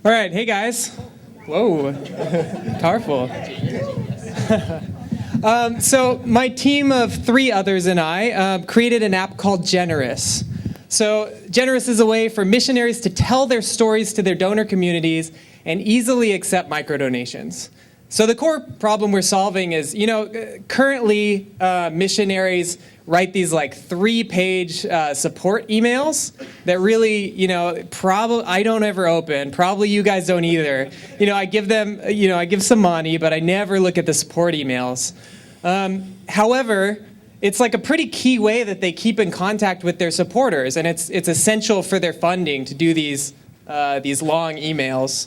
All right, hey guys. Whoa, powerful. So my team of 3 others and I created an app called Generous. So Generous is a way for missionaries to tell their stories to their donor communities and easily accept microdonations. So the core problem we're solving is, currently missionaries write these like 3-page support emails that really, probably I don't ever open. Probably you guys don't either. I give them, I give some money, but I never look at the support emails. However, it's like a pretty key way that they keep in contact with their supporters, and it's essential for their funding to do these long emails.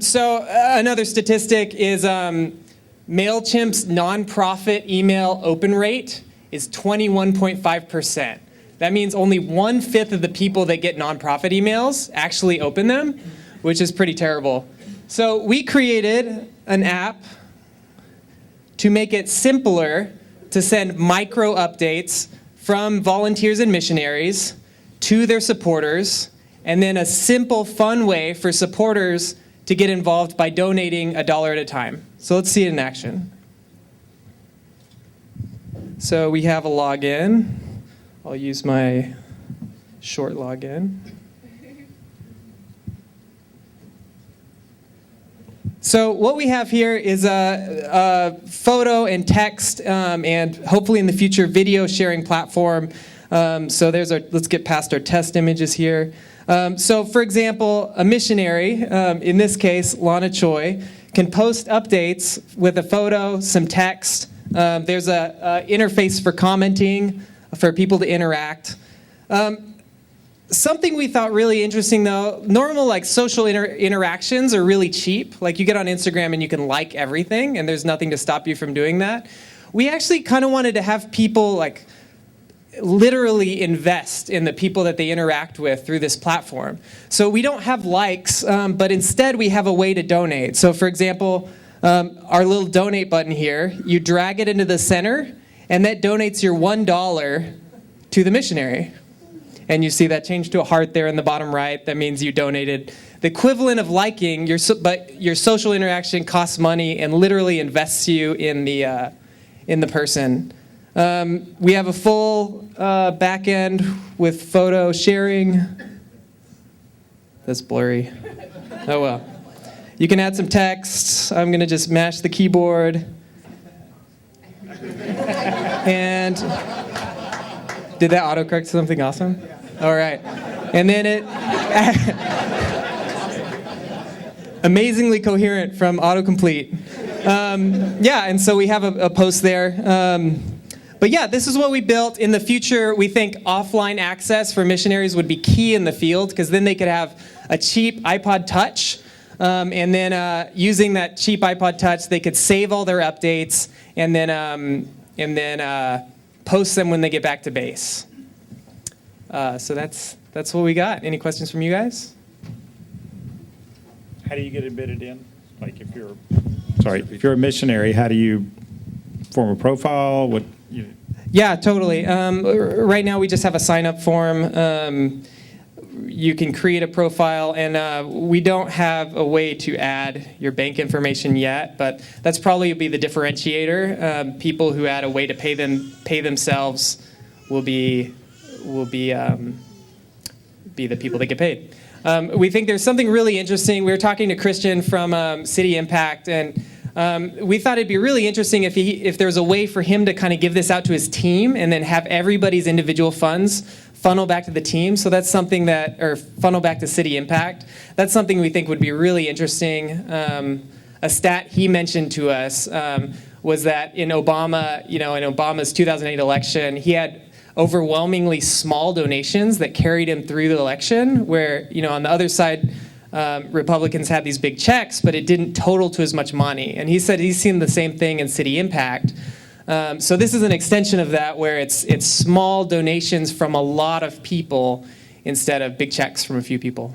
So another statistic is MailChimp's nonprofit email open rate is 21.5%. That means only 1/5 of the people that get nonprofit emails actually open them, which is pretty terrible. So we created an app to make it simpler to send micro updates from volunteers and missionaries to their supporters, and then a simple, fun way for supporters to get involved by donating $1 at a time. So let's see it in action. So we have a login. I'll use my short login. So what we have here is a photo and text and hopefully in the future video sharing platform. So there's let's get past our test images here. So for example, a missionary, in this case, Lana Choi, can post updates with a photo, some text. There's a interface for commenting, for people to interact. Something we thought really interesting though, normal like social interactions are really cheap. Like you get on Instagram and you can like everything and there's nothing to stop you from doing that. We actually kind of wanted to have people like literally invest in the people that they interact with through this platform. So we don't have likes, but instead we have a way to donate. So for example, our little donate button here, you drag it into the center and that donates your $1 to the missionary. And you see that change to a heart there in the bottom right. That means you donated the equivalent of liking, but your social interaction costs money and literally invests you in the person. We have a full back end with photo sharing. That's blurry. Oh well. You can add some text. I'm going to just mash the keyboard. And did that autocorrect something awesome? All right. And then it amazingly coherent from autocomplete. And so we have a post there. But yeah, this is what we built. In the future, we think offline access for missionaries would be key in the field because then they could have a cheap iPod Touch. And then using that cheap iPod Touch, they could save all their updates and then post them when they get back to base. So that's what we got. Any questions from you guys? How do you get admitted in? Like if you're a missionary, how do you form a profile? Yeah, totally. Right now we just have a sign-up form. You can create a profile, and we don't have a way to add your bank information yet, but that's probably be the differentiator. People who add a way to pay themselves will be the people that get paid. We think there's something really interesting. We were talking to Christian from City Impact, and we thought it'd be really interesting if there was a way for him to kind of give this out to his team and then have everybody's individual funds funnel back to the team. So that's something or funnel back to City Impact. That's something we think would be really interesting. A stat he mentioned to us was that in Obama's 2008 election, he had overwhelmingly small donations that carried him through the election, where, on the other side, Republicans had these big checks, but it didn't total to as much money. And he said he's seen the same thing in City Impact. So this is an extension of that, where it's small donations from a lot of people instead of big checks from a few people.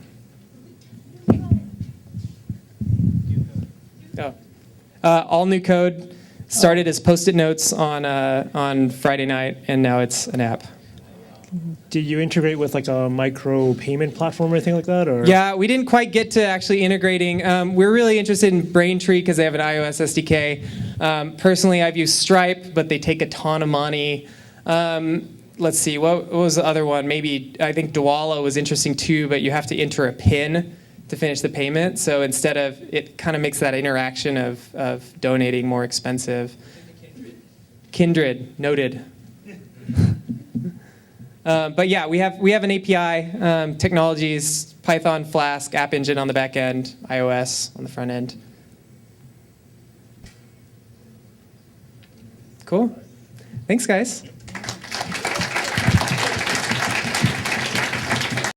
All new code. Started as Post-it notes on Friday night, and now it's an app. Do you integrate with like a micro payment platform or anything like that? Or Yeah, we didn't quite get to actually integrating. We're really interested in Braintree because they have an iOS SDK. Personally, I've used Stripe, but they take a ton of money. Let's see, what was the other one? Maybe, I think Dwala was interesting too, but you have to enter a PIN to finish the payment. So instead of, it kind of makes that interaction of donating more expensive. Kindred, noted. But yeah, we have an API, technologies, Python, Flask, App Engine on the back end, iOS on the front end. Cool. Thanks, guys.